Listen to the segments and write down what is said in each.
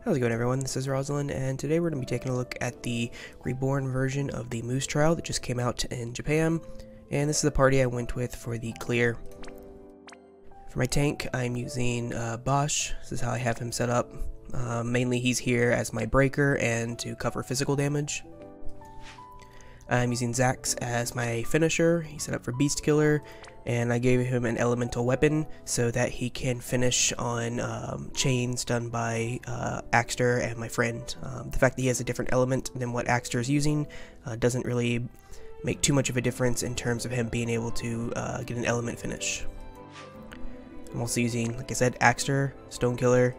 How's it going, everyone? This is Rosalind, and today we're going to be taking a look at the reborn version of the Moose trial that just came out in Japan, and this is the party I went with for the clear. For my tank, I'm using Bosch. This is how I have him set up. Mainly he's here as my breaker and to cover physical damage. I'm using Zax as my finisher. He's set up for Beast Killer, and I gave him an elemental weapon so that he can finish on chains done by Axter and my friend. The fact that he has a different element than what Axter is using doesn't really make too much of a difference in terms of him being able to get an element finish. I'm also using, like I said, Axter, Stone Killer,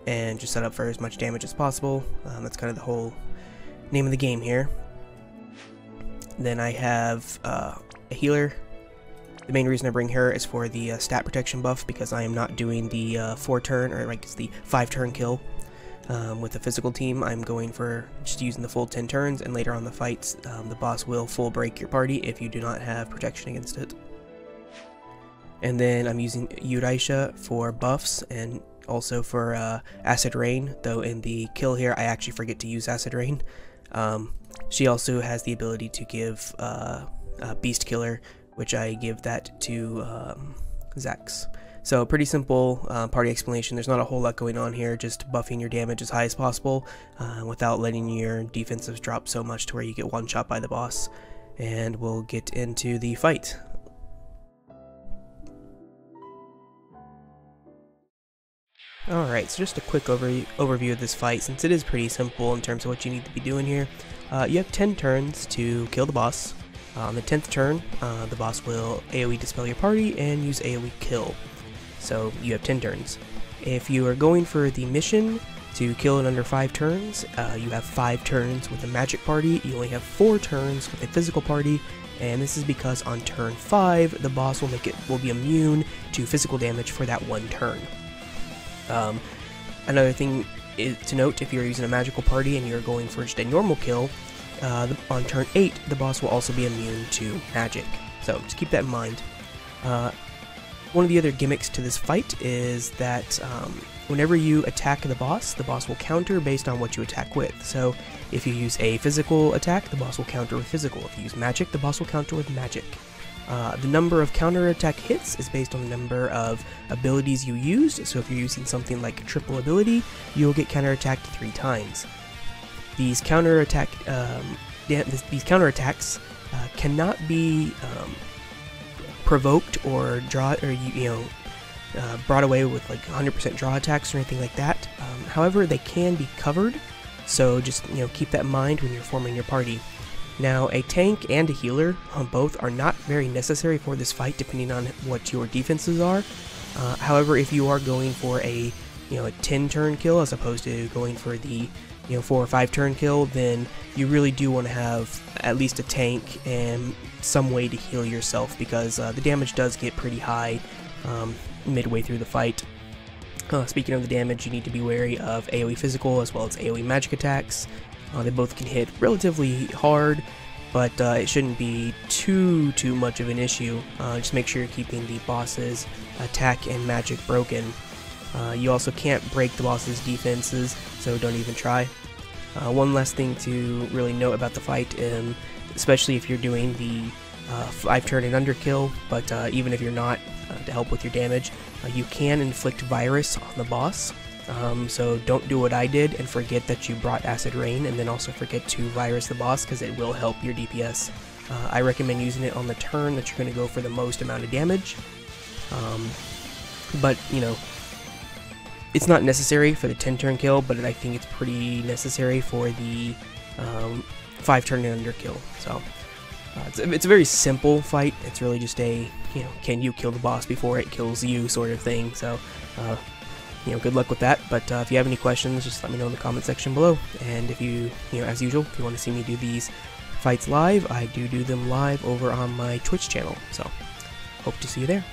and just set up for as much damage as possible. That's kind of the whole name of the game here. Then I have a healer. The main reason I bring her is for the stat protection buff, because I am not doing the 4-turn, or like it's the 5-turn kill with the physical team. I'm going for just using the full 10 turns, and later on the fights, the boss will full break your party if you do not have protection against it. And then I'm using Yuraisha for buffs, and also for Acid Rain, though in the kill here I actually forget to use Acid Rain. She also has the ability to give Beast Killer, which I give that to Zax. So pretty simple party explanation. There's not a whole lot going on here, just buffing your damage as high as possible without letting your defensives drop so much to where you get one shot by the boss. And we'll get into the fight. Alright, so just a quick overview of this fight, since it is pretty simple in terms of what you need to be doing here. You have 10 turns to kill the boss. On the 10th turn, the boss will AoE dispel your party and use AoE kill. So you have 10 turns. If you are going for the mission to kill in under 5 turns, you have 5 turns with a magic party. You only have 4 turns with a physical party, and this is because on turn 5, the boss will be immune to physical damage for that one turn. Another thing to note, if you're using a magical party and you're going for just a normal kill, on turn 8, the boss will also be immune to magic. So just keep that in mind. One of the other gimmicks to this fight is that whenever you attack the boss will counter based on what you attack with. So if you use a physical attack, the boss will counter with physical. If you use magic, the boss will counter with magic. The number of counterattack hits is based on the number of abilities you used, so if you're using something like triple ability, you'll get counterattacked 3 times. These counterattacks cannot be provoked or brought away with like 100% draw attacks or anything like that. However, they can be covered, so just keep that in mind when you're forming your party. Now, a tank and a healer, both are not very necessary for this fight depending on what your defenses are. However, if you are going for a 10-turn kill as opposed to going for the 4 or 5-turn kill, then you really do want to have at least a tank and some way to heal yourself, because the damage does get pretty high midway through the fight. Speaking of the damage, you need to be wary of AoE physical as well as AoE magic attacks. They both can hit relatively hard, but it shouldn't be too much of an issue. Just make sure you're keeping the boss's attack and magic broken. You also can't break the boss's defenses, so don't even try. One last thing to really note about the fight, especially if you're doing the 5-turn and under kill, but even if you're not, to help with your damage, you can inflict virus on the boss. So don't do what I did and forget that you brought Acid Rain, and then also forget to virus the boss, because it will help your DPS. I recommend using it on the turn that you're going to go for the most amount of damage. But it's not necessary for the 10-turn kill, but I think it's pretty necessary for the 5-turn and under kill. So it's a very simple fight. It's really just a can you kill the boss before it kills you sort of thing. So good luck with that. But if you have any questions, just let me know in the comment section below. And if you as usual, if you want to see me do these fights live, I do them live over on my Twitch channel. So hope to see you there.